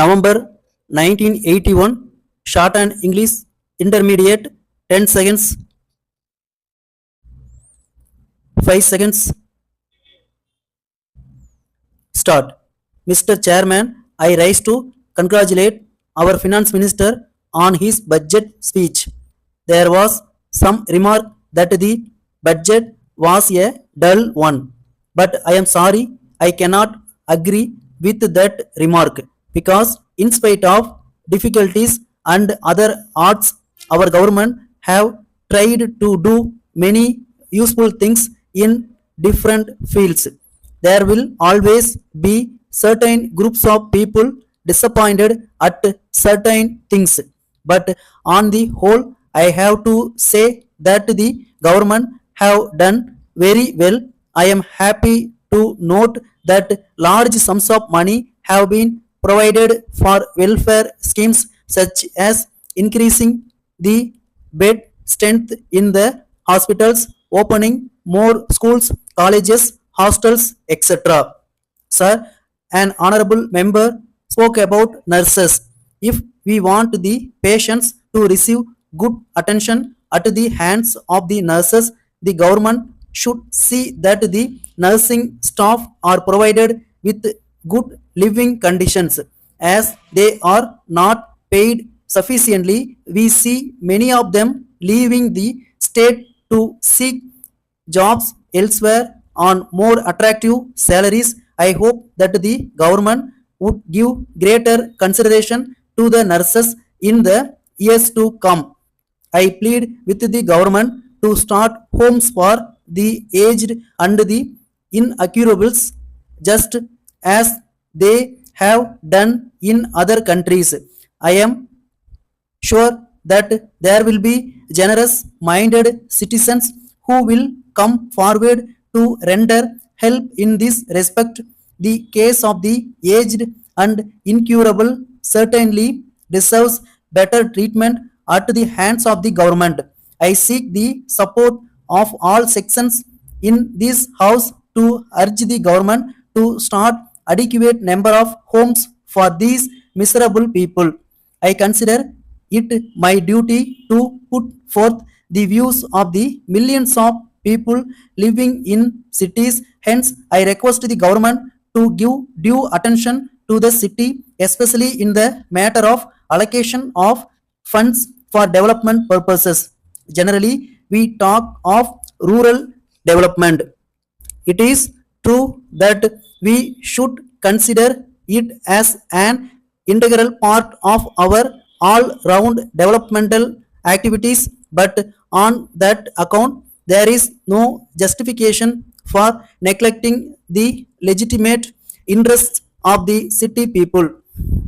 November 1981, Shorthand English Intermediate, 10 seconds, 5 seconds, start. Mr. Chairman, I rise to congratulate our Finance Minister on his budget speech. There was some remark that the budget was a dull one, but I am sorry I cannot agree with that remark because, in spite of difficulties and other odds, our government have tried to do many useful things in different fields. There will always be certain groups of people disappointed at certain things, but on the whole I have to say that the government have done very well. I am happy to note that large sums of money have been provided for welfare schemes such as increasing the bed strength in the hospitals, opening more schools, colleges, hostels, etc. Sir, an honorable member spoke about nurses. If we want the patients to receive good attention at the hands of the nurses, the government should see that the nursing staff are provided with good living conditions. As they are not paid sufficiently, we see many of them leaving the state to seek jobs elsewhere on more attractive salaries. I hope that the government would give greater consideration to the nurses in the years to come. I plead with the government to start homes for the aged and the incurables, just as they have done in other countries. I am sure that there will be generous minded citizens who will come forward to render help in this respect. The case of the aged and incurable certainly deserves better treatment at the hands of the government. I seek the support of all sections in this house to urge the government to start adequate number of homes for these miserable people. I consider it my duty to put forth the views of the millions of people living in cities. Hence, I request the government to give due attention to the city, especially in the matter of allocation of funds for development purposes. Generally, we talk of rural development. It is true that we should consider it as an integral part of our all-round developmental activities, but on that account, there is no justification for neglecting the legitimate interests of the city people.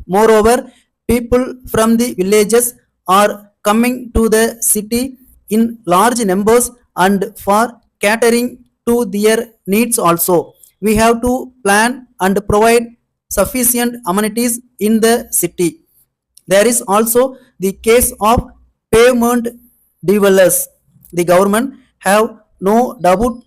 Moreover, people from the villages are coming to the city in large numbers and for catering to their needs also. We have to plan and provide sufficient amenities in the city. There is also the case of pavement dwellers. The government have no doubt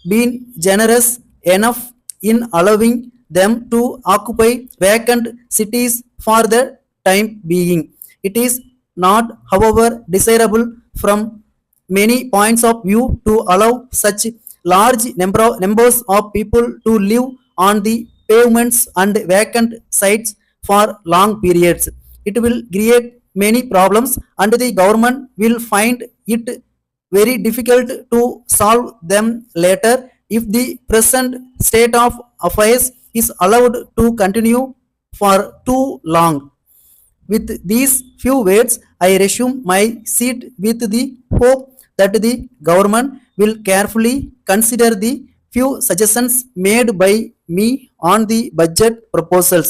been generous enough in allowing them to occupy vacant cities for the time being. It is not, however, desirable from many points of view to allow such large numbers of people to live on the pavements and vacant sites for long periods. It will create many problems and the government will find it very difficult to solve them later if the present state of affairs is allowed to continue for too long. With these few words, I resume my seat with the hope that the government will carefully consider the few suggestions made by me on the budget proposals.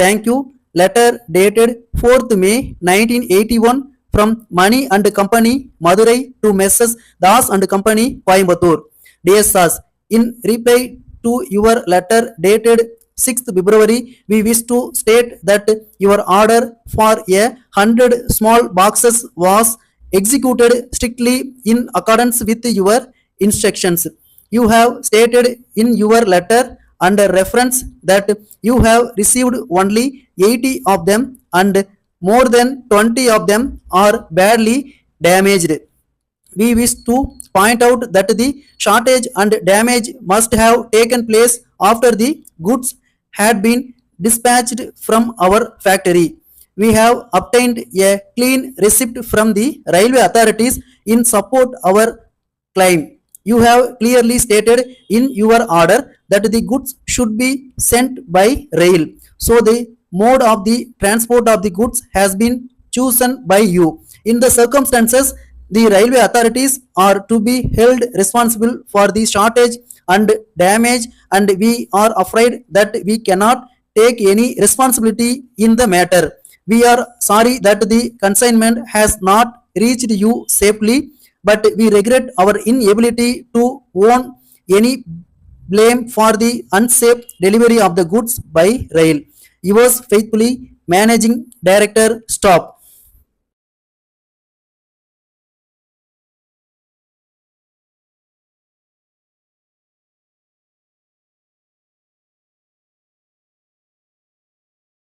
Thank you. Letter dated 4th May 1981 from Money and Company, Madurai to Messrs. Das and Company, Coimbatore. Dear Sirs, in reply to your letter dated 6th February, we wish to state that your order for 100 small boxes was executed strictly in accordance with your instructions. You have stated in your letter, under reference that you have received only 80 of them and more than 20 of them are badly damaged. We wish to point out that the shortage and damage must have taken place after the goods had been dispatched from our factory. We have obtained a clean receipt from the railway authorities in support our claim. You have clearly stated in your order that the goods should be sent by rail. So the mode of the transport of the goods has been chosen by you. In the circumstances, the railway authorities are to be held responsible for the shortage and damage, and we are afraid that we cannot take any responsibility in the matter. We are sorry that the consignment has not reached you safely, but we regret our inability to own any blame for the unsafe delivery of the goods by rail. Yours faithfully, Managing Director, Stop.